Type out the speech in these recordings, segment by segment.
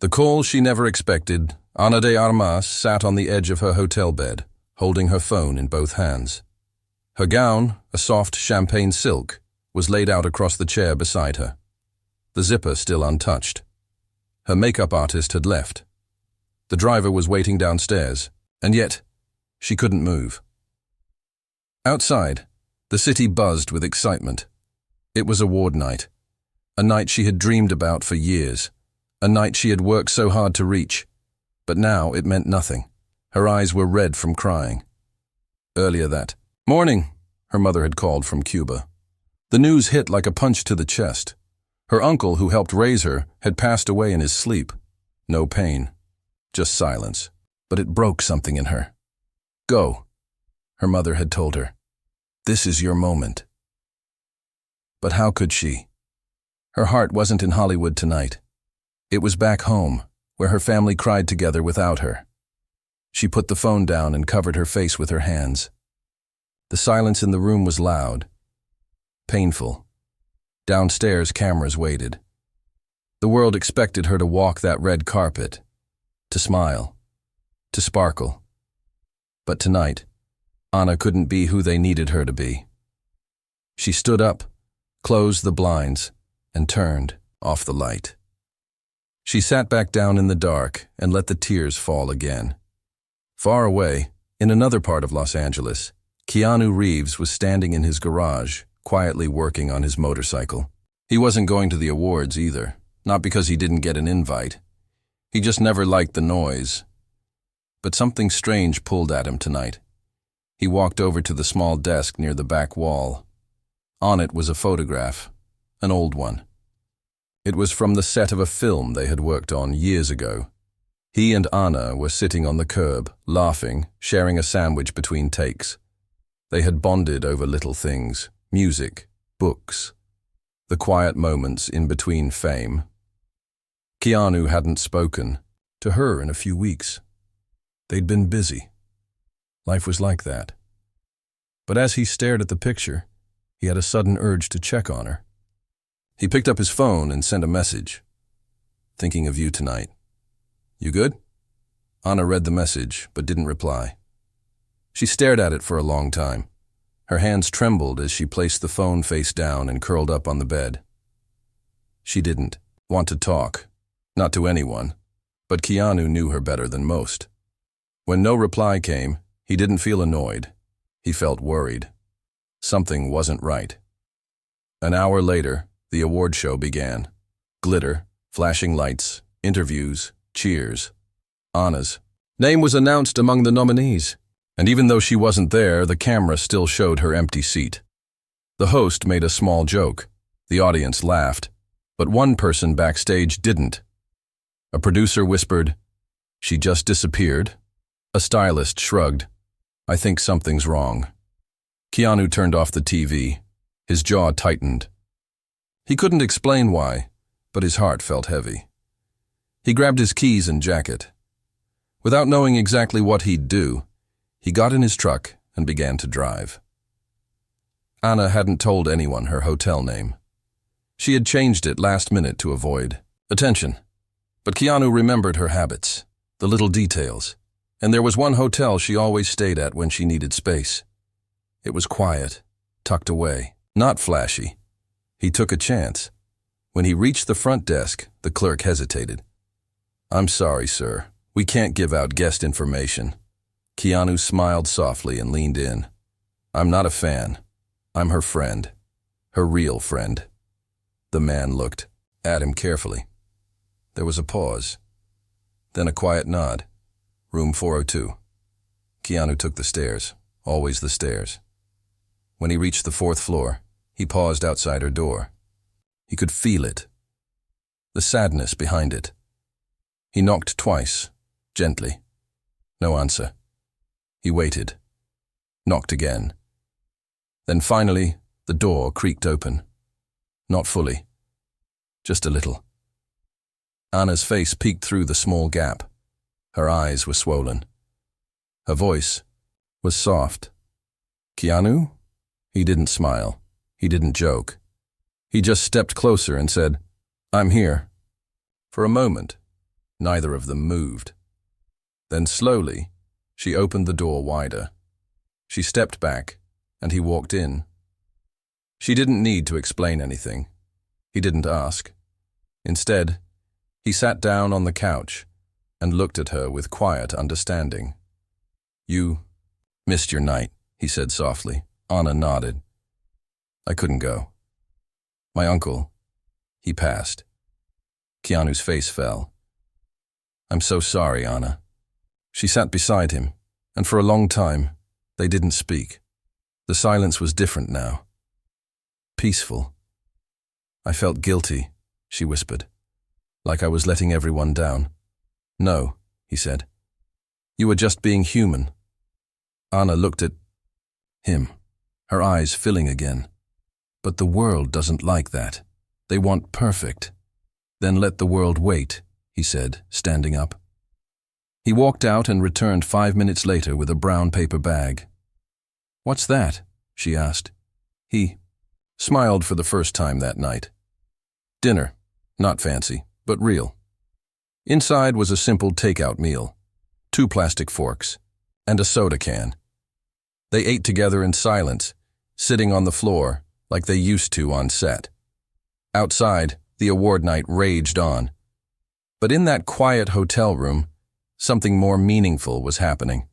The call she never expected, Ana de Armas sat on the edge of her hotel bed, holding her phone in both hands. Her gown, a soft champagne silk, was laid out across the chair beside her, the zipper still untouched. Her makeup artist had left. The driver was waiting downstairs, and yet she couldn't move. Outside, the city buzzed with excitement. It was award night, a night she had dreamed about for years, a night she had worked so hard to reach, but now it meant nothing. Her eyes were red from crying. Earlier that morning, her mother had called from Cuba. The news hit like a punch to the chest. Her uncle, who helped raise her, had passed away in his sleep. No pain, just silence, but it broke something in her. Go, her mother had told her. This is your moment. But how could she? Her heart wasn't in Hollywood tonight. It was back home, where her family cried together without her. She put the phone down and covered her face with her hands. The silence in the room was loud, painful. Downstairs, cameras waited. The world expected her to walk that red carpet, to smile, to sparkle. But tonight, Ana couldn't be who they needed her to be. She stood up, closed the blinds, and turned off the light. She sat back down in the dark and let the tears fall again. Far away, in another part of Los Angeles, Keanu Reeves was standing in his garage, quietly working on his motorcycle. He wasn't going to the awards either, not because he didn't get an invite. He just never liked the noise. But something strange pulled at him tonight. He walked over to the small desk near the back wall. On it was a photograph, an old one. It was from the set of a film they had worked on years ago. He and Ana were sitting on the curb, laughing, sharing a sandwich between takes. They had bonded over little things, music, books, the quiet moments in between fame. Keanu hadn't spoken to her in a few weeks. They'd been busy. Life was like that. But as he stared at the picture, he had a sudden urge to check on her. He picked up his phone and sent a message. Thinking of you tonight. You good? Ana read the message, but didn't reply. She stared at it for a long time. Her hands trembled as she placed the phone face down and curled up on the bed. She didn't want to talk, not to anyone, but Keanu knew her better than most. When no reply came, he didn't feel annoyed. He felt worried. Something wasn't right. An hour later, the award show began. Glitter, flashing lights, interviews, cheers. Ana's name was announced among the nominees, and even though she wasn't there, the camera still showed her empty seat. The host made a small joke. The audience laughed, but one person backstage didn't. A producer whispered, "She just disappeared." A stylist shrugged, "I think something's wrong." Keanu turned off the TV. His jaw tightened. He couldn't explain why, but his heart felt heavy. He grabbed his keys and jacket. Without knowing exactly what he'd do, he got in his truck and began to drive. Ana hadn't told anyone her hotel name. She had changed it last minute to avoid attention. But Keanu remembered her habits, the little details, and there was one hotel she always stayed at when she needed space. It was quiet, tucked away, not flashy. He took a chance. When he reached the front desk, the clerk hesitated. "I'm sorry, sir. We can't give out guest information." Keanu smiled softly and leaned in. "I'm not a fan. I'm her friend. Her real friend." The man looked at him carefully. There was a pause. Then a quiet nod. "Room 402. Keanu took the stairs, always the stairs. When he reached the 4th floor, he paused outside her door. He could feel it, the sadness behind it. He knocked twice, gently. No answer. He waited, knocked again. Then finally, the door creaked open. Not fully, just a little. Ana's face peeked through the small gap. Her eyes were swollen. Her voice was soft. "Keanu?" He didn't smile. He didn't joke. He just stepped closer and said, "I'm here." For a moment, Neither of them moved. Then slowly, she opened the door wider. She stepped back, and he walked in. She didn't need to explain anything. He didn't ask. Instead, he sat down on the couch and looked at her with quiet understanding. "You missed your night," he said softly. Anna nodded. "I couldn't go. My uncle, he passed." Keanu's face fell. "I'm so sorry, Anna." She sat beside him, and for a long time, they didn't speak. The silence was different now. Peaceful. "I felt guilty," she whispered, "like I was letting everyone down." "No," he said. "You were just being human." Anna looked at him, her eyes filling again. "But the world doesn't like that. They want perfect." "Then let the world wait," he said, standing up. He walked out and returned 5 minutes later with a brown paper bag. "What's that?" she asked. He smiled for the first time that night. "Dinner. Not fancy, but real." Inside was a simple takeout meal, 2 plastic forks, and a soda can. They ate together in silence, sitting on the floor like they used to on set. Outside, the award night raged on. But in that quiet hotel room, something more meaningful was happening.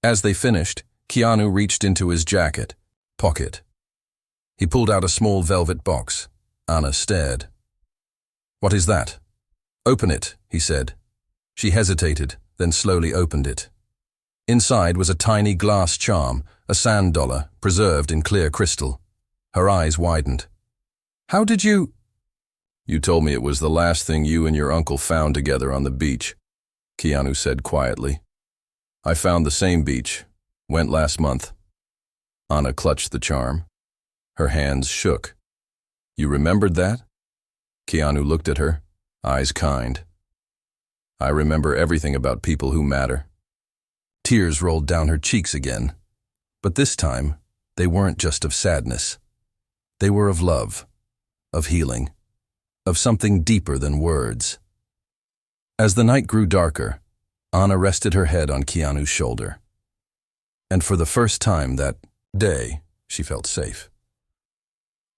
As they finished, Keanu reached into his jacket pocket. He pulled out a small velvet box. Anna stared. "What is that?" "Open it," he said. She hesitated, then slowly opened it. Inside was a tiny glass charm, a sand dollar, preserved in clear crystal. Her eyes widened. "How did you—" "You told me it was the last thing you and your uncle found together on the beach," Keanu said quietly. "I found the same beach. Went last month." Anna clutched the charm. Her hands shook. "You remembered that?" Keanu looked at her, eyes kind. "I remember everything about people who matter." Tears rolled down her cheeks again. But this time, they weren't just of sadness. They were of love, of healing, of something deeper than words. As the night grew darker, Anna rested her head on Keanu's shoulder. And for the first time that day, she felt safe.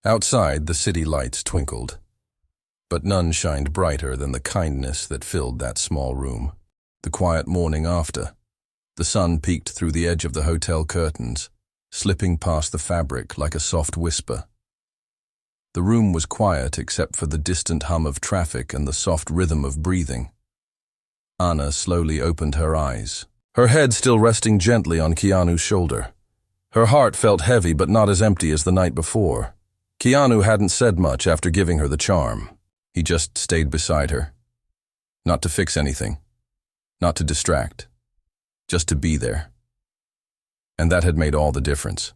Outside, the city lights twinkled, but none shined brighter than the kindness that filled that small room. The quiet morning after, the sun peeked through the edge of the hotel curtains, slipping past the fabric like a soft whisper. The room was quiet except for the distant hum of traffic and the soft rhythm of breathing. Anna slowly opened her eyes, her head still resting gently on Keanu's shoulder. Her heart felt heavy but not as empty as the night before. Keanu hadn't said much after giving her the charm. He just stayed beside her. Not to fix anything, not to distract, just to be there. And that had made all the difference.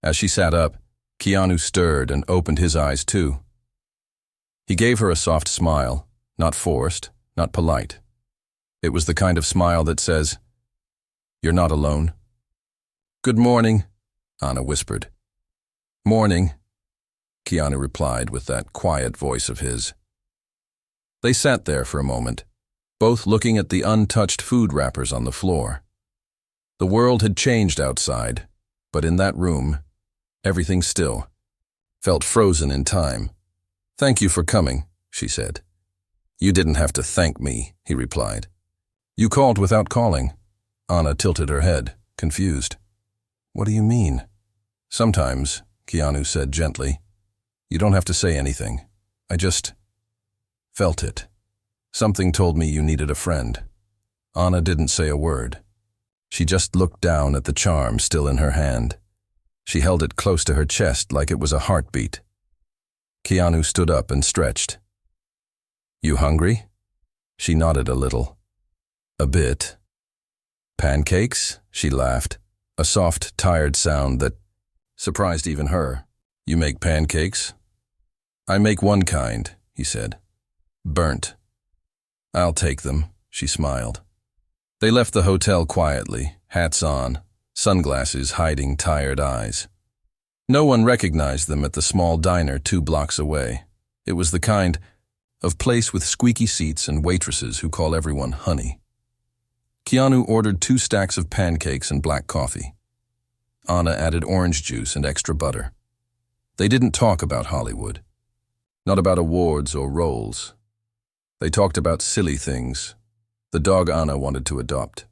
As she sat up, Keanu stirred and opened his eyes too. He gave her a soft smile, not forced, not polite. It was the kind of smile that says, "You're not alone." "Good morning," Anna whispered. "Morning," Keanu replied with that quiet voice of his. They sat there for a moment, both looking at the untouched food wrappers on the floor. The world had changed outside, but in that room, everything still felt frozen in time. "Thank you for coming," she said. "You didn't have to thank me," he replied. "You called without calling." Anna tilted her head, confused. "What do you mean?" "Sometimes," Keanu said gently, "you don't have to say anything. I just felt it. Something told me you needed a friend." Anna didn't say a word. She just looked down at the charm still in her hand. She held it close to her chest like it was a heartbeat. Keanu stood up and stretched. "You hungry?" She nodded a little. "A bit." "Pancakes?" She laughed, a soft, tired sound that surprised even her. "You make pancakes?" "I make one kind," he said. "Burnt." "I'll take them," she smiled. They left the hotel quietly, hats on, sunglasses hiding tired eyes. No one recognized them at the small diner 2 blocks away. It was the kind of place with squeaky seats and waitresses who call everyone honey. Keanu ordered 2 stacks of pancakes and black coffee. Anna added orange juice and extra butter. They didn't talk about Hollywood. Not about awards or roles. They talked about silly things. The dog Anna wanted to adopt.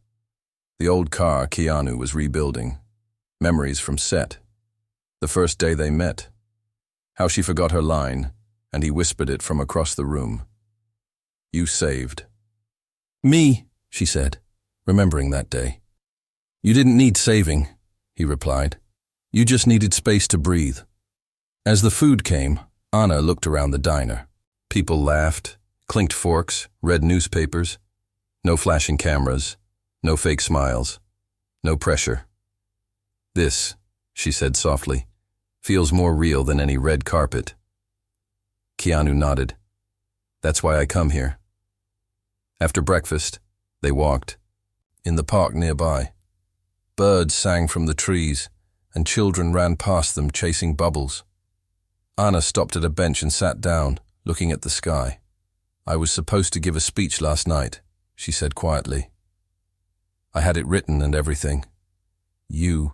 The old car Keanu was rebuilding. Memories from set. The first day they met. How she forgot her line, and he whispered it from across the room. "You saved." "Me," she said, remembering that day. "You didn't need saving," he replied. "You just needed space to breathe." As the food came, Anna looked around the diner. People laughed, clinked forks, read newspapers. No flashing cameras, no fake smiles, no pressure. "This," she said softly, "feels more real than any red carpet." Keanu nodded. "That's why I come here." After breakfast, they walked. In the park nearby, birds sang from the trees, and children ran past them chasing bubbles. Anna stopped at a bench and sat down, looking at the sky. "I was supposed to give a speech last night," she said quietly. "I had it written and everything. You—"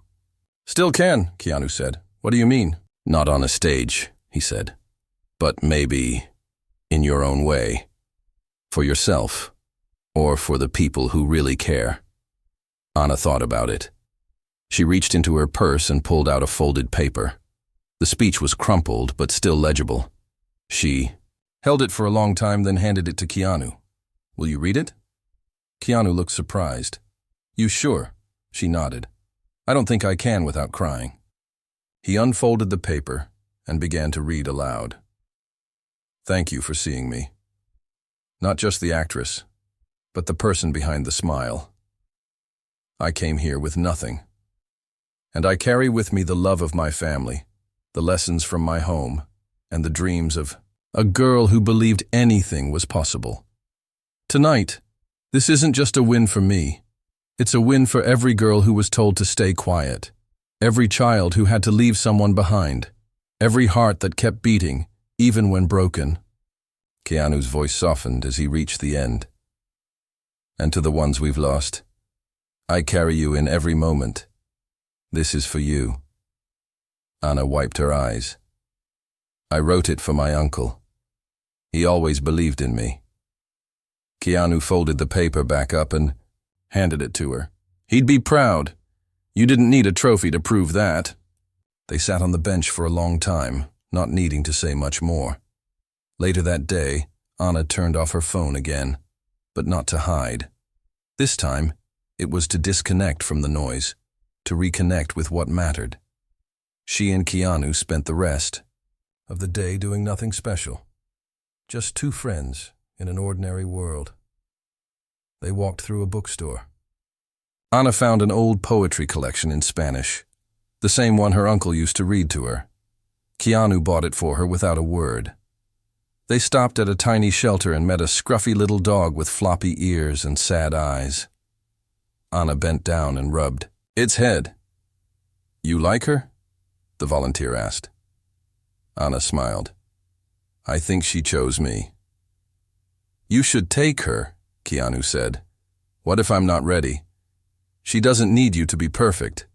"Still can," Keanu said. "What do you mean?" "Not on a stage," he said. "But maybe in your own way. For yourself, or for the people who really care." Anna thought about it. She reached into her purse and pulled out a folded paper. The speech was crumpled, but still legible. She held it for a long time, then handed it to Keanu. "Will you read it?" Keanu looked surprised. "You sure?" She nodded. "I don't think I can without crying." He unfolded the paper and began to read aloud. "Thank you for seeing me. Not just the actress, but the person behind the smile. I came here with nothing. And I carry with me the love of my family, the lessons from my home, and the dreams of a girl who believed anything was possible. Tonight, this isn't just a win for me. It's a win for every girl who was told to stay quiet, every child who had to leave someone behind, every heart that kept beating, even when broken." Keanu's voice softened as he reached the end. "And to the ones we've lost, I carry you in every moment. This is for you." Anna wiped her eyes. "I wrote it for my uncle. He always believed in me." Keanu folded the paper back up and handed it to her. "He'd be proud. You didn't need a trophy to prove that." They sat on the bench for a long time, not needing to say much more. Later that day, Anna turned off her phone again, but not to hide. This time, it was to disconnect from the noise, to reconnect with what mattered. She and Keanu spent the rest of the day doing nothing special. Just 2 friends in an ordinary world. They walked through a bookstore. Anna found an old poetry collection in Spanish, the same one her uncle used to read to her. Keanu bought it for her without a word. They stopped at a tiny shelter and met a scruffy little dog with floppy ears and sad eyes. Anna bent down and rubbed its head. "You like her?" the volunteer asked. Anna smiled. "I think she chose me." "You should take her," Keanu said. "What if I'm not ready? She doesn't need you to be perfect,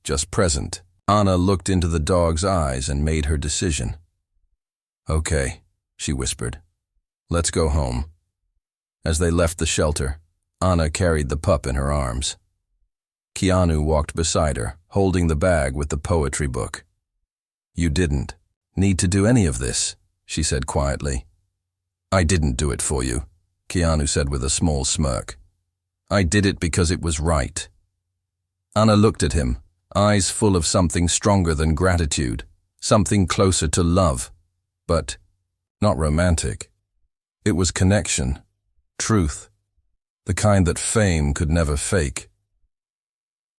just present." Anna looked into the dog's eyes and made her decision. "Okay," she whispered. "Let's go home." As they left the shelter, Anna carried the pup in her arms. Keanu walked beside her, holding the bag with the poetry book. "You didn't need to do any of this," she said quietly. "I didn't do it for you," Keanu said with a small smirk. "I did it because it was right." Anna looked at him, eyes full of something stronger than gratitude, something closer to love, but not romantic. It was connection, truth, the kind that fame could never fake.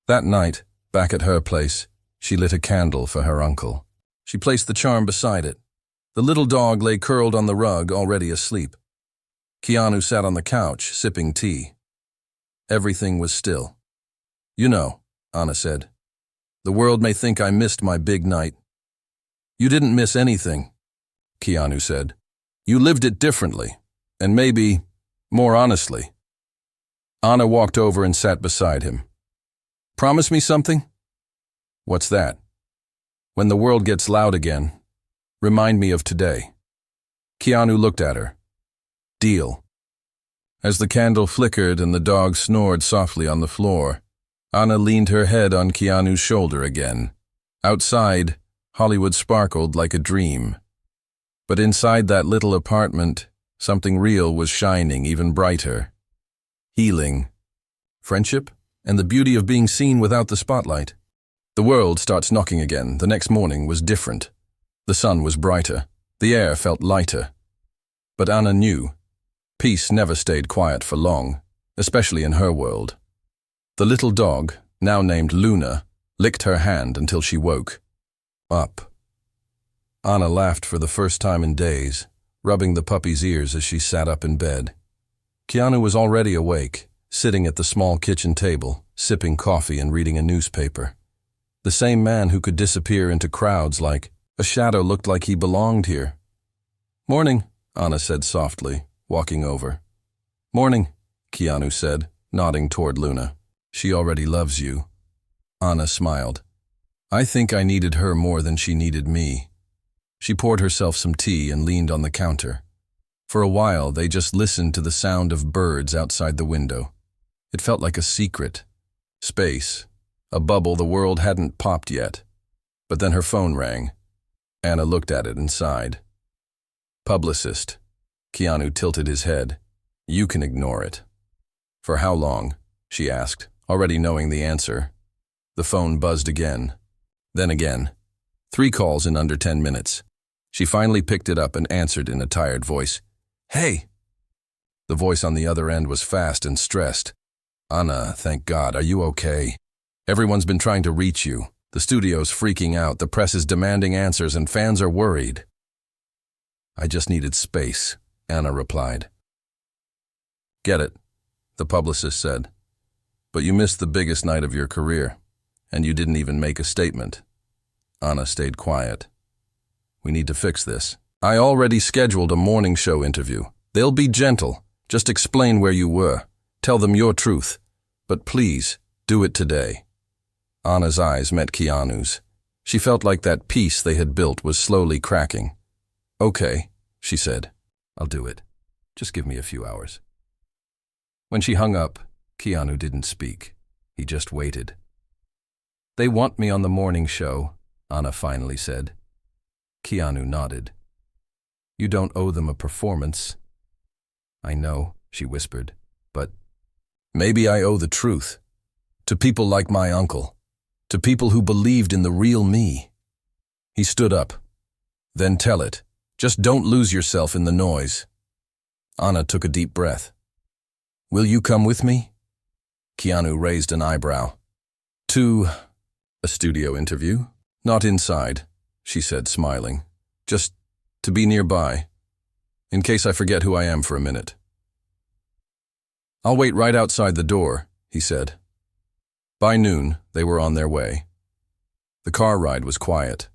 That night, back at her place, she lit a candle for her uncle. She placed the charm beside it. The little dog lay curled on the rug, already asleep. Keanu sat on the couch, sipping tea. Everything was still. "You know," Anna said, "the world may think I missed my big night." "You didn't miss anything," Keanu said. You lived it differently, and maybe more honestly. Anna walked over and sat beside him. Promise me something? What's that? When the world gets loud again, remind me of today. Keanu looked at her. Deal. As the candle flickered and the dog snored softly on the floor, Anna leaned her head on Keanu's shoulder again. Outside, Hollywood sparkled like a dream. But inside that little apartment, something real was shining even brighter. Healing, friendship, and the beauty of being seen without the spotlight. The world starts knocking again. The next morning was different. The sun was brighter. The air felt lighter. But Anna knew. Peace never stayed quiet for long, especially in her world. The little dog, now named Luna, licked her hand until she woke. Up. Anna laughed for the first time in days, rubbing the puppy's ears as she sat up in bed. Keanu was already awake, sitting at the small kitchen table, sipping coffee and reading a newspaper. The same man who could disappear into crowds like a shadow looked like he belonged here. Morning, Anna said softly, walking over. Morning, Keanu said, nodding toward Luna. She already loves you. Anna smiled. I think I needed her more than she needed me. She poured herself some tea and leaned on the counter. For a while, they just listened to the sound of birds outside the window. It felt like a secret. Space. A bubble the world hadn't popped yet. But then her phone rang. Anna looked at it and sighed. Publicist. Keanu tilted his head. You can ignore it. For how long? She asked, already knowing the answer. The phone buzzed again. Then again. 3 calls in under 10 minutes. She finally picked it up and answered in a tired voice. Hey! The voice on the other end was fast and stressed. Anna, thank God, are you okay? Everyone's been trying to reach you. The studio's freaking out, the press is demanding answers, and fans are worried. I just needed space, Anna replied. Get it, the publicist said. But you missed the biggest night of your career, and you didn't even make a statement. Anna stayed quiet. We need to fix this. I already scheduled a morning show interview. They'll be gentle. Just explain where you were. Tell them your truth. But please, do it today. Anna's eyes met Keanu's. She felt like that peace they had built was slowly cracking. Okay, she said. I'll do it. Just give me a few hours. When she hung up, Keanu didn't speak. He just waited. They want me on the morning show, Anna finally said. Keanu nodded. You don't owe them a performance. I know, she whispered, but maybe I owe the truth. To people like my uncle. To people who believed in the real me. He stood up. Then tell it. Just don't lose yourself in the noise. Anna took a deep breath. Will you come with me? Keanu raised an eyebrow. To a studio interview? Not inside, she said, smiling. Just to be nearby, in case I forget who I am for a minute. I'll wait right outside the door, he said. By noon, they were on their way. The car ride was quiet.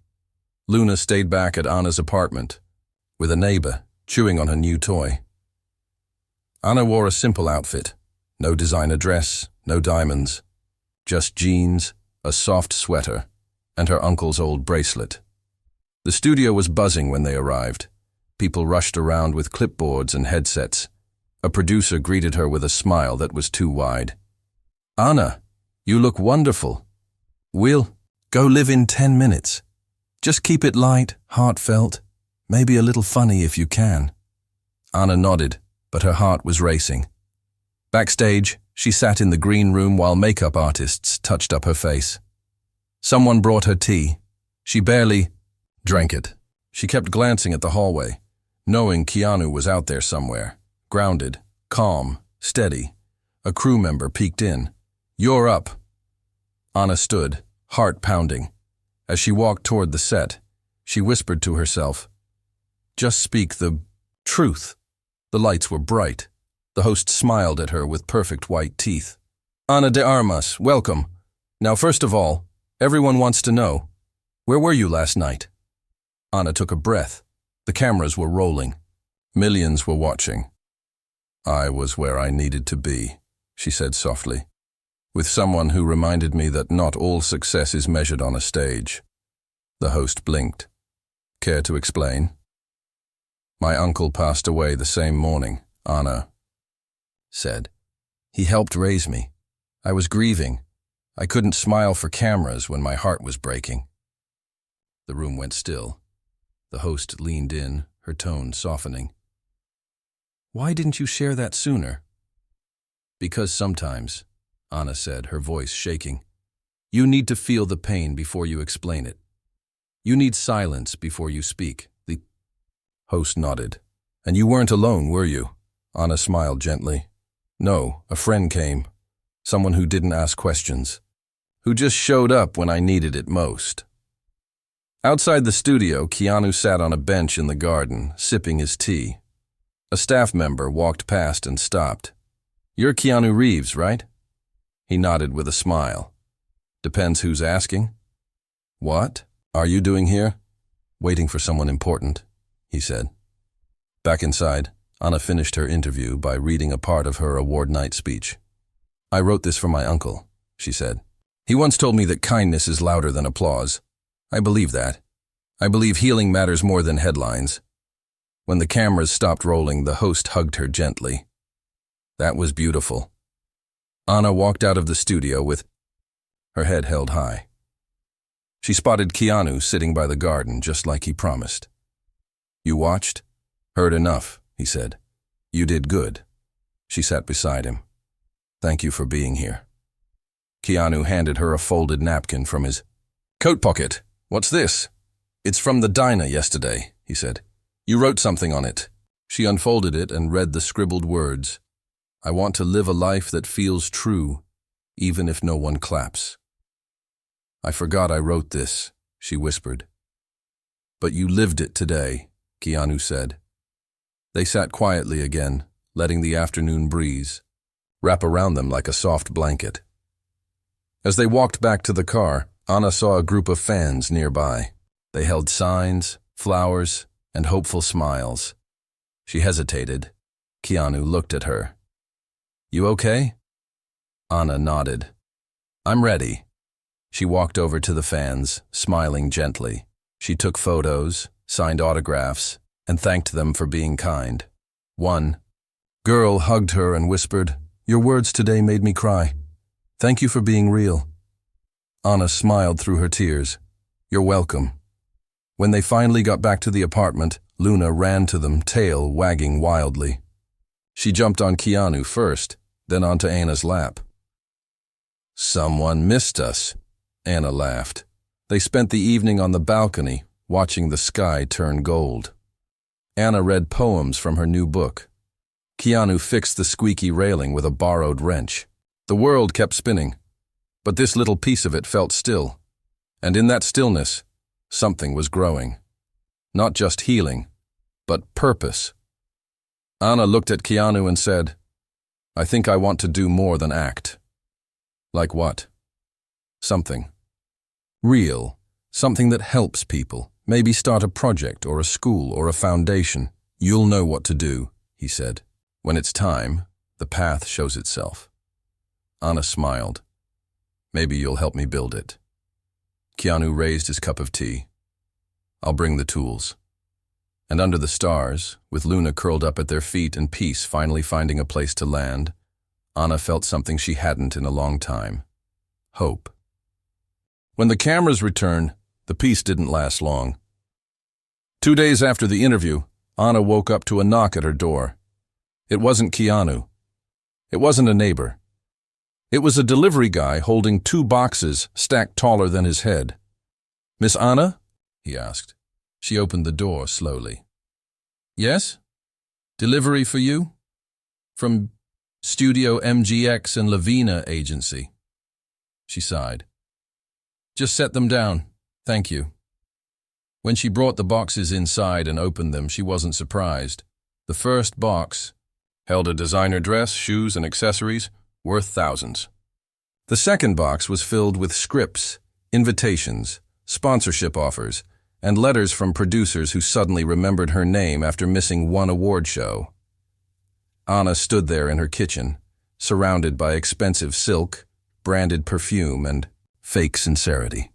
Luna stayed back at Anna's apartment, with a neighbor chewing on her new toy. Anna wore a simple outfit. No designer dress, no diamonds. Just jeans, a soft sweater, and her uncle's old bracelet. The studio was buzzing when they arrived. People rushed around with clipboards and headsets. A producer greeted her with a smile that was too wide. Anna, you look wonderful. We'll go live in 10 minutes. Just keep it light, heartfelt, maybe a little funny if you can. Anna nodded, but her heart was racing. Backstage, she sat in the green room while makeup artists touched up her face. Someone brought her tea. She barely drank it. She kept glancing at the hallway, knowing Keanu was out there somewhere, grounded, calm, steady. A crew member peeked in. You're up. Anna stood, heart pounding. As she walked toward the set, she whispered to herself, just speak the truth. The lights were bright. The host smiled at her with perfect white teeth. Ana de Armas, welcome. Now first of all, everyone wants to know, where were you last night? Anna took a breath. The cameras were rolling. Millions were watching. I was where I needed to be, she said softly, with someone who reminded me that not all success is measured on a stage. The host blinked. Care to explain? My uncle passed away the same morning, Anna said. He helped raise me. I was grieving. I couldn't smile for cameras when my heart was breaking. The room went still. The host leaned in, her tone softening. Why didn't you share that sooner? Because sometimes, Anna said, her voice shaking, you need to feel the pain before you explain it. You need silence before you speak. The host nodded. And you weren't alone, were you? Anna smiled gently. No, a friend came. Someone who didn't ask questions. Who just showed up when I needed it most. Outside the studio, Keanu sat on a bench in the garden, sipping his tea. A staff member walked past and stopped. You're Keanu Reeves, right? He nodded with a smile. Depends who's asking. What are you doing here? Waiting for someone important, he said. Back inside, Anna finished her interview by reading a part of her award night speech. I wrote this for my uncle, she said. He once told me that kindness is louder than applause. I believe that. I believe healing matters more than headlines. When the cameras stopped rolling, the host hugged her gently. That was beautiful. Anna walked out of the studio with her head held high. She spotted Keanu sitting by the garden just like he promised. You watched? Heard enough, he said. You did good. She sat beside him. Thank you for being here. Keanu handed her a folded napkin from his coat pocket. What's this? It's from the diner yesterday, he said. You wrote something on it. She unfolded it and read the scribbled words. I want to live a life that feels true, even if no one claps. I forgot I wrote this, she whispered. But you lived it today, Keanu said. They sat quietly again, letting the afternoon breeze wrap around them like a soft blanket. As they walked back to the car, Anna saw a group of fans nearby. They held signs, flowers, and hopeful smiles. She hesitated. Keanu looked at her. You okay? Anna nodded. I'm ready. She walked over to the fans, smiling gently. She took photos, signed autographs, and thanked them for being kind. One girl hugged her and whispered, Your words today made me cry. Thank you for being real. Anna smiled through her tears. You're welcome. When they finally got back to the apartment, Luna ran to them, tail wagging wildly. She jumped on Keanu first, then onto Anna's lap. Someone missed us, Anna laughed. They spent the evening on the balcony, watching the sky turn gold. Anna read poems from her new book. Keanu fixed the squeaky railing with a borrowed wrench. The world kept spinning, but this little piece of it felt still. And in that stillness, something was growing. Not just healing, but purpose. Anna looked at Keanu and said, I think I want to do more than act. Like what? Something. Real. Something that helps people. Maybe start a project or a school or a foundation. You'll know what to do, he said. When it's time, the path shows itself. Anna smiled. Maybe you'll help me build it. Keanu raised his cup of tea. I'll bring the tools. And under the stars, with Luna curled up at their feet and peace finally finding a place to land, Anna felt something she hadn't in a long time. Hope. When the cameras returned, the peace didn't last long. 2 days after the interview, Anna woke up to a knock at her door. It wasn't Keanu. It wasn't a neighbor. It was a delivery guy holding 2 boxes stacked taller than his head. Miss Anna? He asked. She opened the door slowly. Yes? Delivery for you? From Studio MGX and Lavina Agency. She sighed. Just set them down. Thank you. When she brought the boxes inside and opened them, she wasn't surprised. The first box held a designer dress, shoes, and accessories worth thousands. The second box was filled with scripts, invitations, sponsorship offers, and letters from producers who suddenly remembered her name after missing one award show. Anna stood there in her kitchen, surrounded by expensive silk, branded perfume, and fake sincerity.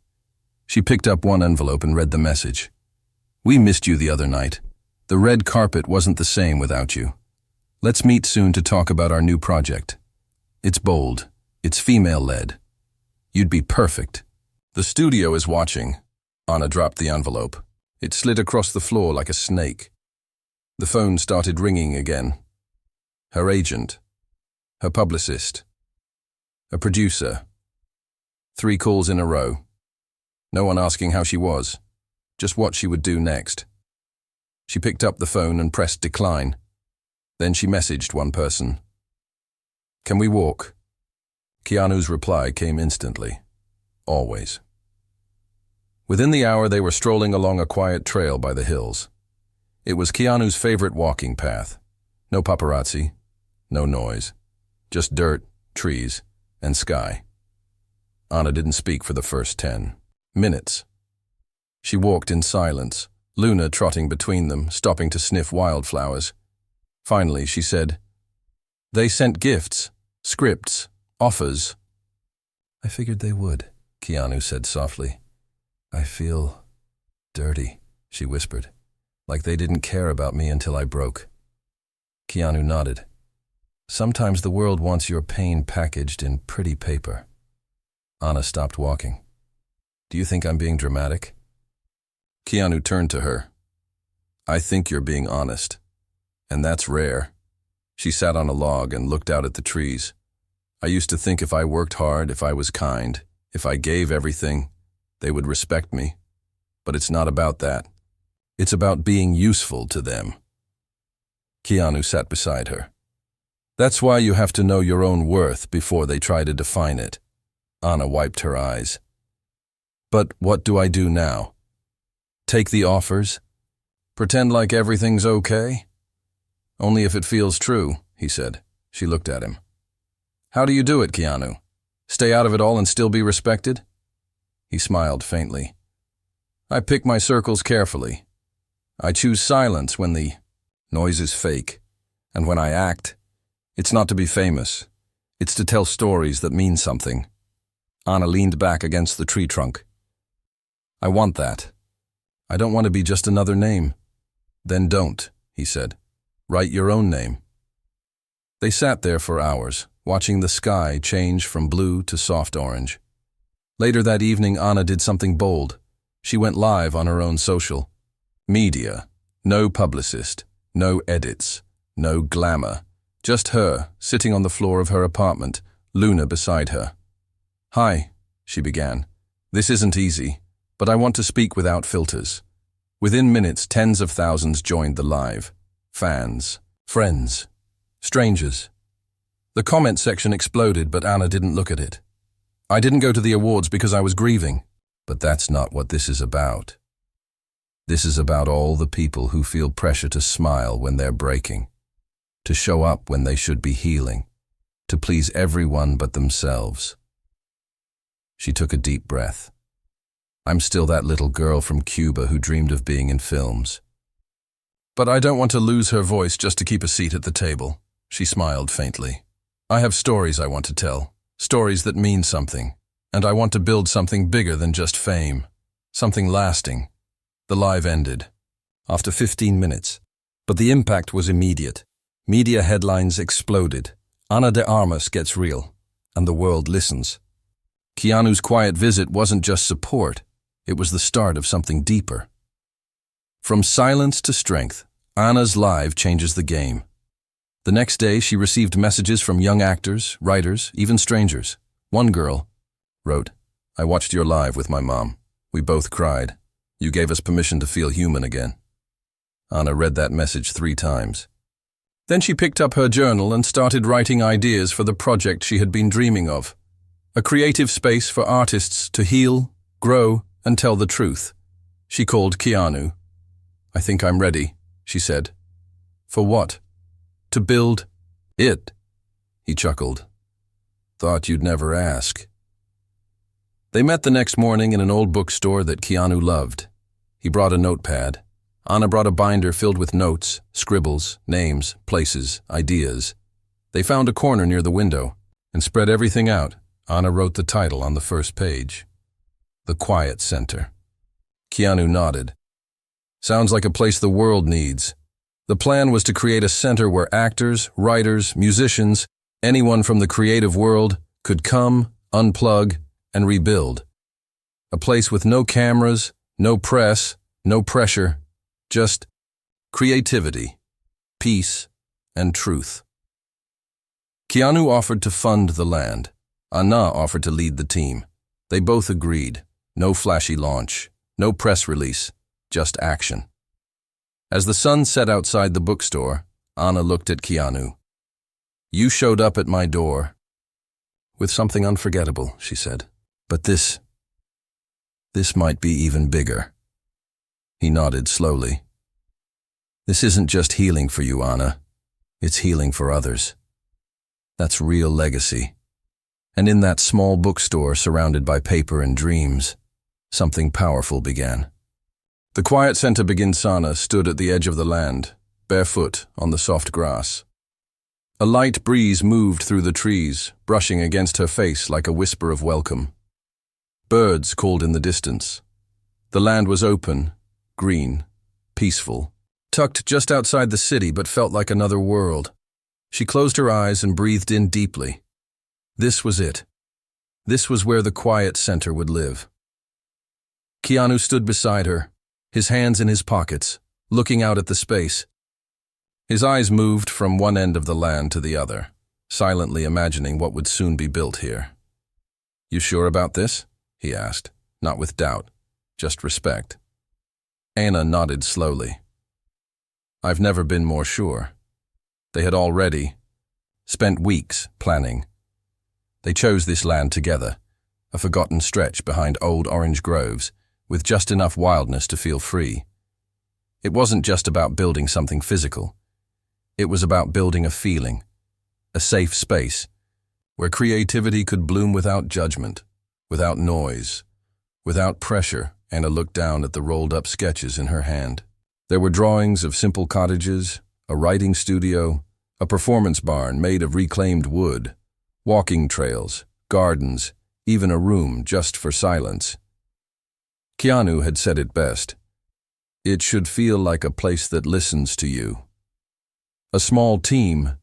She picked up one envelope and read the message. "We missed you the other night. The red carpet wasn't the same without you. Let's meet soon to talk about our new project. It's bold. It's female-led. You'd be perfect." "The studio is watching." Anna dropped the envelope. It slid across the floor like a snake. The phone started ringing again. Her agent, her publicist, a producer. 3 calls in a row. No one asking how she was, just what she would do next. She picked up the phone and pressed decline. Then she messaged one person. "Can we walk?" Keanu's reply came instantly. "Always." Within the hour, they were strolling along a quiet trail by the hills. It was Keanu's favorite walking path. No paparazzi, no noise, just dirt, trees, and sky. Anna didn't speak for the first 10 minutes. She walked in silence, Luna trotting between them, stopping to sniff wildflowers. Finally, she said, "They sent gifts, scripts, offers." "I figured they would," Keanu said softly. "I feel dirty," she whispered, "like they didn't care about me until I broke." Keanu nodded. "Sometimes the world wants your pain packaged in pretty paper." Anna stopped walking. "Do you think I'm being dramatic?" Keanu turned to her. "I think you're being honest. And that's rare." She sat on a log and looked out at the trees. "I used to think if I worked hard, if I was kind, if I gave everything, they would respect me. But it's not about that. It's about being useful to them." Keanu sat beside her. "That's why you have to know your own worth before they try to define it." Anna wiped her eyes. "But what do I do now? Take the offers? Pretend like everything's okay?" "Only if it feels true," he said. She looked at him. "How do you do it, Keanu? Stay out of it all and still be respected?" He smiled faintly. "I pick my circles carefully. I choose silence when the noise is fake. And when I act, it's not to be famous. It's to tell stories that mean something." Anna leaned back against the tree trunk. "I want that. I don't want to be just another name." "Then don't," he said. "Write your own name." They sat there for hours, watching the sky change from blue to soft orange. Later that evening, Anna did something bold. She went live on her own social media. No publicist, no edits, no glamour. Just her, sitting on the floor of her apartment, Luna beside her. "Hi," she began. "This isn't easy, but I want to speak without filters." Within minutes, tens of thousands joined the live. Fans, friends, strangers. The comment section exploded, but Anna didn't look at it. "I didn't go to the awards because I was grieving." But that's not what this is about. This is about all the people who feel pressure to smile when they're breaking, to show up when they should be healing, to please everyone but themselves. She took a deep breath. "I'm still that little girl from Cuba who dreamed of being in films." "But I don't want to lose her voice just to keep a seat at the table," she smiled faintly. "I have stories I want to tell, stories that mean something, and I want to build something bigger than just fame, something lasting." The live ended after 15 minutes, but the impact was immediate. Media headlines exploded. Ana de Armas gets real, and the world listens. Keanu's quiet visit wasn't just support, it was the start of something deeper. From silence to strength, Anna's live changes the game. The next day, she received messages from young actors, writers, even strangers. One girl wrote, "I watched your live with my mom. We both cried. You gave us permission to feel human again." Anna read that message 3 times. Then she picked up her journal and started writing ideas for the project she had been dreaming of. A creative space for artists to heal, grow, and tell the truth. She called Keanu. "I think I'm ready," she said. "For what?" "To build it." He chuckled. "Thought you'd never ask." They met the next morning in an old bookstore that Keanu loved. He brought a notepad. Anna brought a binder filled with notes, scribbles, names, places, ideas. They found a corner near the window and spread everything out. Anna wrote the title on the first page. The Quiet Center. Keanu nodded. Sounds like a place the world needs. The plan was to create a center where actors, writers, musicians, anyone from the creative world could come, unplug, and rebuild. A place with no cameras, no press, no pressure, just creativity, peace, and truth. Keanu offered to fund the land. Anna offered to lead the team. They both agreed. No flashy launch, no press release, just action. As the sun set outside the bookstore, Anna looked at Keanu. You showed up at my door with something unforgettable, she said. But this might be even bigger. He nodded slowly. This isn't just healing for you, Anna. It's healing for others. That's real legacy. And in that small bookstore surrounded by paper and dreams, something powerful began. The Quiet Center Beginsana stood at the edge of the land, barefoot on the soft grass. A light breeze moved through the trees, brushing against her face like a whisper of welcome. Birds called in the distance. The land was open, green, peaceful, tucked just outside the city but felt like another world. She closed her eyes and breathed in deeply. This was it. This was where the Quiet Center would live. Keanu stood beside her, his hands in his pockets, looking out at the space. His eyes moved from one end of the land to the other, silently imagining what would soon be built here. You sure about this? He asked, not with doubt, just respect. Anna nodded slowly. I've never been more sure. They had already spent weeks planning. They chose this land together, a forgotten stretch behind old orange groves, with just enough wildness to feel free. It wasn't just about building something physical. It was about building a feeling, a safe space, where creativity could bloom without judgment, without noise, without pressure. Anna looked down at the rolled-up sketches in her hand. There were drawings of simple cottages, a writing studio, a performance barn made of reclaimed wood, walking trails, gardens, even a room just for silence. Keanu had said it best. It should feel like a place that listens to you. A small team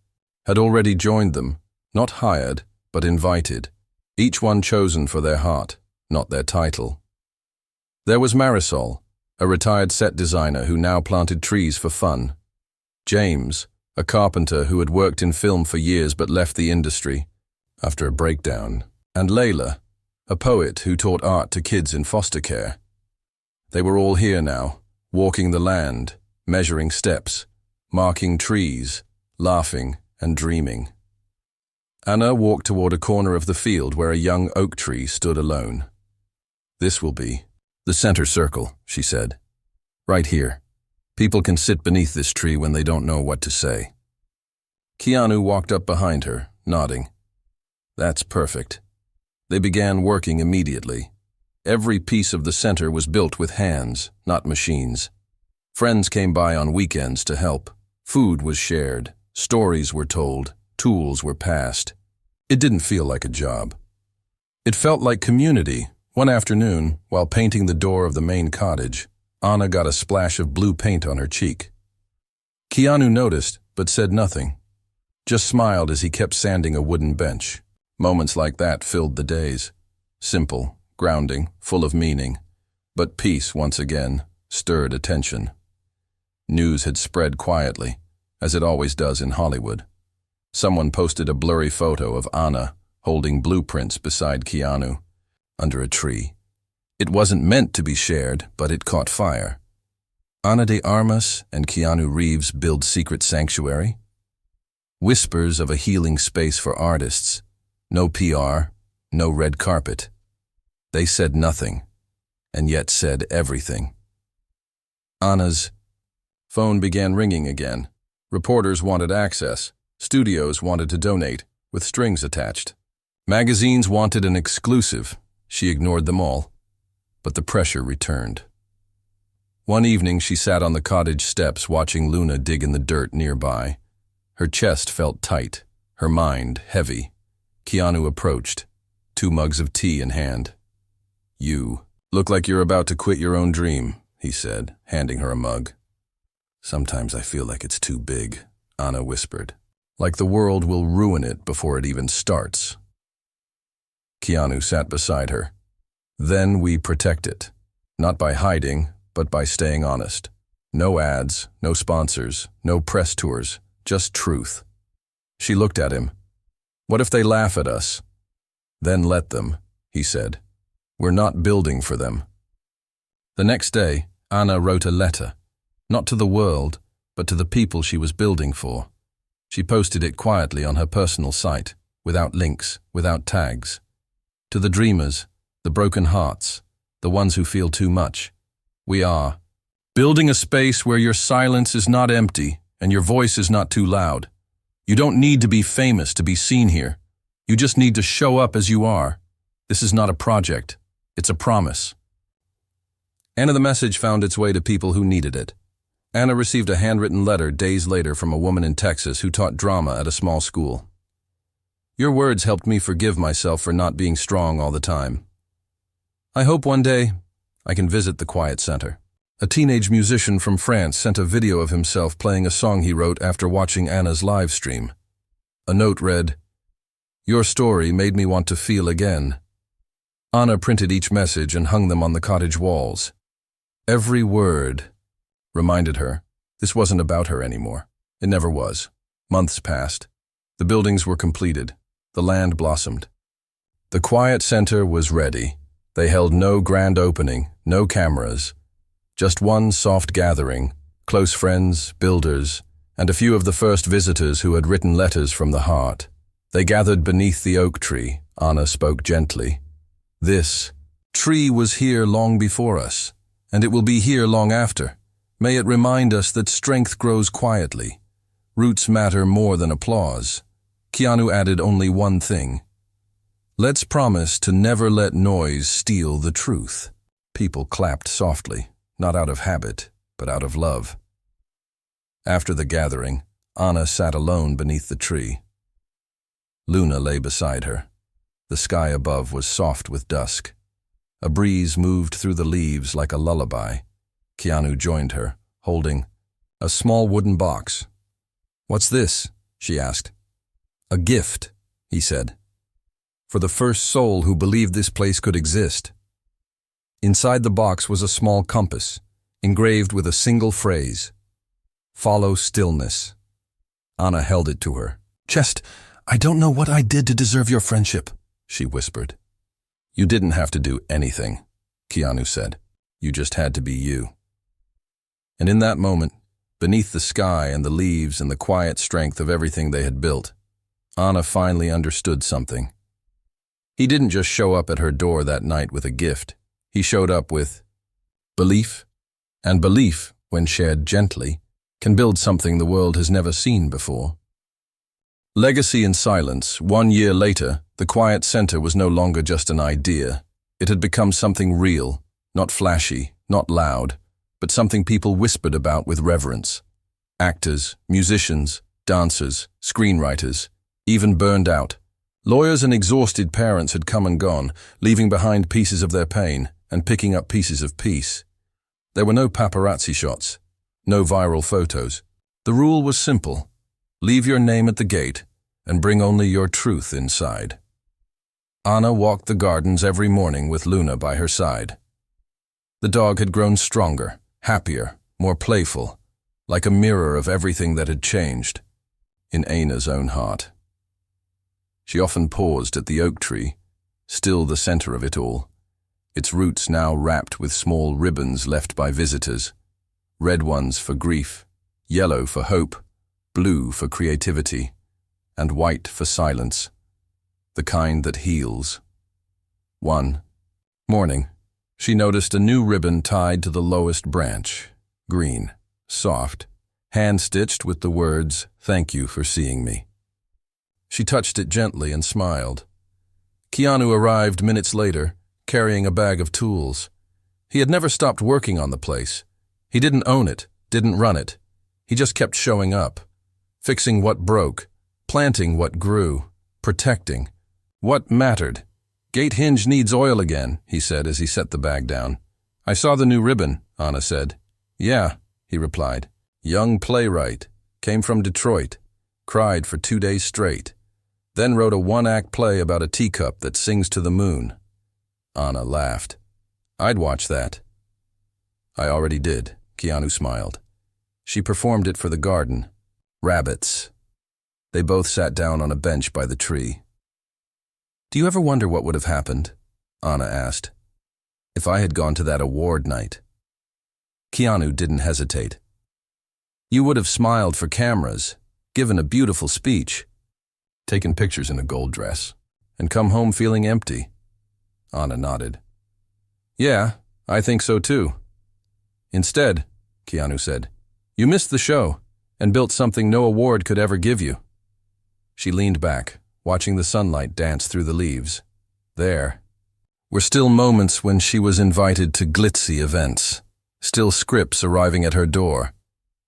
had already joined them, not hired, but invited, each one chosen for their heart, not their title. There was Marisol, a retired set designer who now planted trees for fun. James, a carpenter who had worked in film for years but left the industry after a breakdown. And Layla, a poet who taught art to kids in foster care. They were all here now, walking the land, measuring steps, marking trees, laughing and dreaming. Anna walked toward a corner of the field where a young oak tree stood alone. This will be the center circle, she said. Right here. People can sit beneath this tree when they don't know what to say. Keanu walked up behind her, nodding. That's perfect. They began working immediately. Every piece of the center was built with hands, not machines. Friends came by on weekends to help. Food was shared, stories were told, tools were passed. It didn't feel like a job. It felt like community. One afternoon, while painting the door of the main cottage, Anna got a splash of blue paint on her cheek. Keanu noticed, but said nothing. Just smiled as he kept sanding a wooden bench. Moments like that filled the days. Simple, grounding, full of meaning. But peace, once again, stirred attention. News had spread quietly, as it always does in Hollywood. Someone posted a blurry photo of Anna holding blueprints beside Keanu, under a tree. It wasn't meant to be shared, but it caught fire. Ana de Armas and Keanu Reeves build secret sanctuary. Whispers of a healing space for artists. No PR, no red carpet. They said nothing, and yet said everything. Anna's phone began ringing again. Reporters wanted access. Studios wanted to donate, with strings attached. Magazines wanted an exclusive. She ignored them all, but the pressure returned. One evening she sat on the cottage steps watching Luna dig in the dirt nearby. Her chest felt tight, her mind heavy. Keanu approached, 2 mugs of tea in hand. "You look like you're about to quit your own dream," he said, handing her a mug. "Sometimes I feel like it's too big," Anna whispered. "Like the world will ruin it before it even starts." Keanu sat beside her. "Then we protect it. Not by hiding, but by staying honest. No ads, no sponsors, no press tours, just truth." She looked at him. "What if they laugh at us?" "Then let them," he said. "We're not building for them." The next day, Anna wrote a letter, not to the world, but to the people she was building for. She posted it quietly on her personal site, without links, without tags. To the dreamers, the broken hearts, the ones who feel too much, we are building a space where your silence is not empty and your voice is not too loud. You don't need to be famous to be seen here. You just need to show up as you are. This is not a project. It's a promise. And the message found its way to people who needed it. Anna received a handwritten letter days later from a woman in Texas who taught drama at a small school. "Your words helped me forgive myself for not being strong all the time. I hope one day I can visit the Quiet Center." A teenage musician from France sent a video of himself playing a song he wrote after watching Anna's live stream. A note read, "Your story made me want to feel again." Anna printed each message and hung them on the cottage walls. Every word reminded her this wasn't about her anymore. It never was. Months passed. The buildings were completed. The land blossomed. The Quiet Center was ready. They held no grand opening, no cameras. Just one soft gathering, close friends, builders, and a few of the first visitors who had written letters from the heart. They gathered beneath the oak tree. Anna spoke gently. "This tree was here long before us, and it will be here long after. May it remind us that strength grows quietly. Roots matter more than applause." Keanu added only one thing. "Let's promise to never let noise steal the truth." People clapped softly, not out of habit, but out of love. After the gathering, Anna sat alone beneath the tree. Luna lay beside her. The sky above was soft with dusk. A breeze moved through the leaves like a lullaby. Keanu joined her, holding a small wooden box. "What's this?" she asked. "A gift," he said. "For the first soul who believed this place could exist." Inside the box was a small compass, engraved with a single phrase. "Follow stillness." Anna held it to her. "Chest, I don't know what I did to deserve your friendship," she whispered. "You didn't have to do anything," Keanu said. "You just had to be you." And in that moment, beneath the sky and the leaves and the quiet strength of everything they had built, Anna finally understood something. He didn't just show up at her door that night with a gift. He showed up with belief. And belief, when shared gently, can build something the world has never seen before. Legacy in silence. 1 year later, the Quiet Center was no longer just an idea. It had become something real, not flashy, not loud, but something people whispered about with reverence. Actors, musicians, dancers, screenwriters, even burned out. Lawyers and exhausted parents had come and gone, leaving behind pieces of their pain and picking up pieces of peace. There were no paparazzi shots, no viral photos. The rule was simple. Leave your name at the gate and bring only your truth inside. Anna walked the gardens every morning with Luna by her side. The dog had grown stronger, happier, more playful, like a mirror of everything that had changed in Anna's own heart. She often paused at the oak tree, still the center of it all, its roots now wrapped with small ribbons left by visitors, red ones for grief, yellow for hope, blue for creativity, and white for silence, the kind that heals. One morning, she noticed a new ribbon tied to the lowest branch, green, soft, hand-stitched with the words, "Thank you for seeing me." She touched it gently and smiled. Keanu arrived minutes later, carrying a bag of tools. He had never stopped working on the place. He didn't own it, didn't run it. He just kept showing up, fixing what broke, planting what grew, protecting what mattered. Gate hinge needs oil again, he said as he set the bag down. I saw the new ribbon, Anna said. Yeah, he replied. Young playwright, came from Detroit, cried for 2 days straight, then wrote a one-act play about a teacup that sings to the moon. Anna laughed. I'd watch that. I already did, Keanu smiled. She performed it for the garden. Rabbits. They both sat down on a bench by the tree. Do you ever wonder what would have happened? Anna asked. If I had gone to that award night. Keanu didn't hesitate. You would have smiled for cameras, given a beautiful speech, taken pictures in a gold dress, and come home feeling empty. Anna nodded. Yeah, I think so too. Instead, Keanu said, you missed the show and built something no award could ever give you. She leaned back, watching the sunlight dance through the leaves. There were still moments when she was invited to glitzy events, still scripts arriving at her door.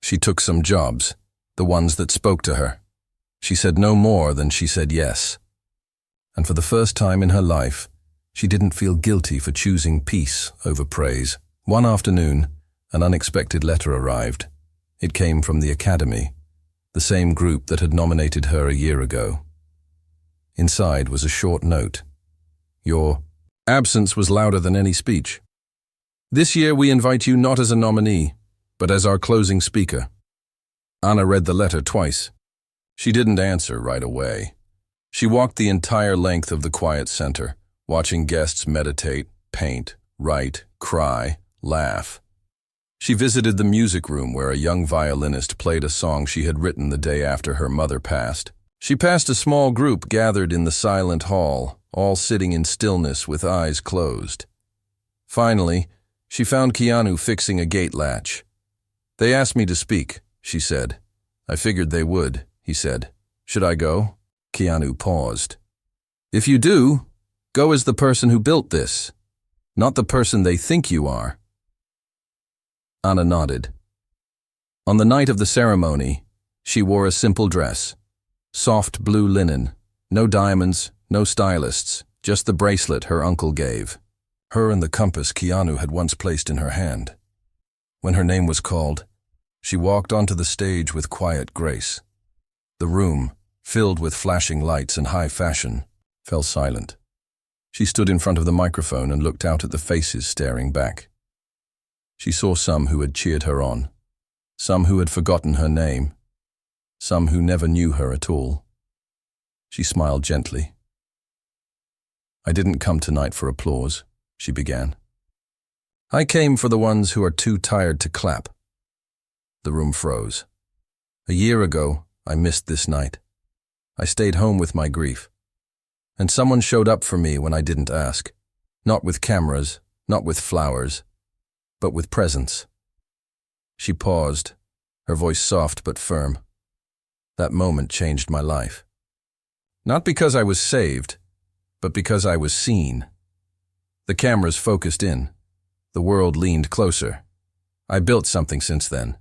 She took some jobs, the ones that spoke to her. She said no more than she said yes. And for the first time in her life, she didn't feel guilty for choosing peace over praise. One afternoon, an unexpected letter arrived. It came from the Academy, the same group that had nominated her a year ago. Inside was a short note. Your absence was louder than any speech. This year we invite you not as a nominee, but as our closing speaker. Anna read the letter twice. She didn't answer right away. She walked the entire length of the quiet center, watching guests meditate, paint, write, cry, laugh. She visited the music room where a young violinist played a song she had written the day after her mother passed. She passed a small group gathered in the silent hall, all sitting in stillness with eyes closed. Finally, she found Keanu fixing a gate latch. They asked me to speak, she said. I figured they would, he said. Should I go? Keanu paused. If you do, go as the person who built this, not the person they think you are. Anna nodded. On the night of the ceremony, she wore a simple dress. Soft blue linen, no diamonds, no stylists, just the bracelet her uncle gave. Her and the compass Keanu had once placed in her hand. When her name was called, she walked onto the stage with quiet grace. The room, filled with flashing lights and high fashion, fell silent. She stood in front of the microphone and looked out at the faces staring back. She saw some who had cheered her on, some who had forgotten her name, some who never knew her at all. She smiled gently. I didn't come tonight for applause, she began. I came for the ones who are too tired to clap. The room froze. A year ago, I missed this night. I stayed home with my grief. And someone showed up for me when I didn't ask. Not with cameras, not with flowers, but with presence. She paused, her voice soft but firm. That moment changed my life. Not because I was saved, but because I was seen. The cameras focused in. The world leaned closer. I built something since then.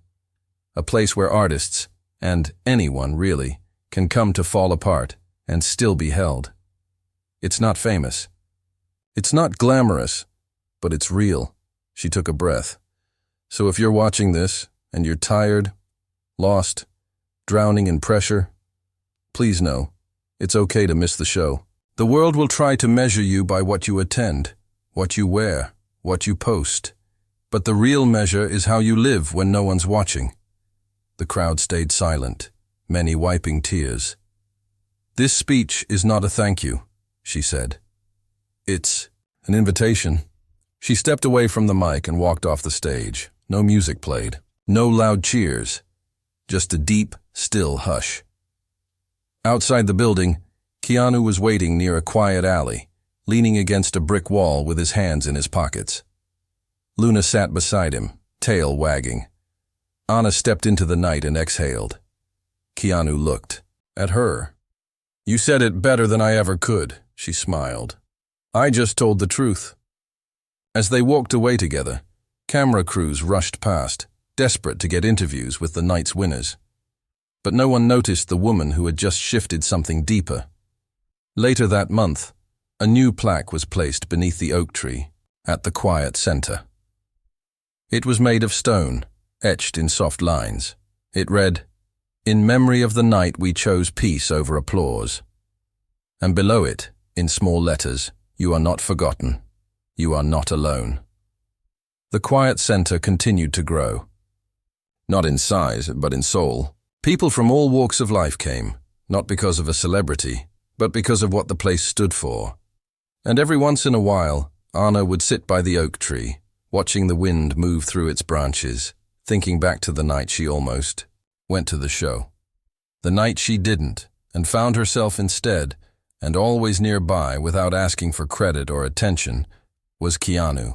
A place where artists, and anyone really, can come to fall apart and still be held. It's not famous. It's not glamorous, but it's real. She took a breath. So if you're watching this, and you're tired, lost, drowning in pressure, please know, it's okay to miss the show. The world will try to measure you by what you attend, what you wear, what you post. But the real measure is how you live when no one's watching. The crowd stayed silent, many wiping tears. This speech is not a thank you, she said. It's an invitation. She stepped away from the mic and walked off the stage. No music played, no loud cheers, just a deep, still hush. Outside the building, Keanu was waiting near a quiet alley, leaning against a brick wall with his hands in his pockets. Luna sat beside him, tail wagging. Anna stepped into the night and exhaled. Keanu looked at her. You said it better than I ever could, she smiled. I just told the truth. As they walked away together, Camera crews rushed past, desperate to get interviews with the night's winners. But no one noticed the woman who had just shifted something deeper. Later that month, a new plaque was placed beneath the oak tree at the quiet center. It was made of stone, etched in soft lines. It read, "In memory of the night we chose peace over applause." And below it, in small letters, "You are not forgotten. You are not alone." The quiet center continued to grow. Not in size, but in soul. People from all walks of life came, not because of a celebrity, but because of what the place stood for. And every once in a while, Anna would sit by the oak tree, watching the wind move through its branches, thinking back to the night she almost went to the show. The night she didn't, and found herself instead, and always nearby without asking for credit or attention, was Keanu.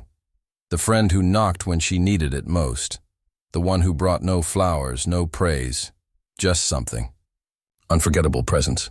The friend who knocked when she needed it most. The one who brought no flowers, no praise, just something. Unforgettable presence.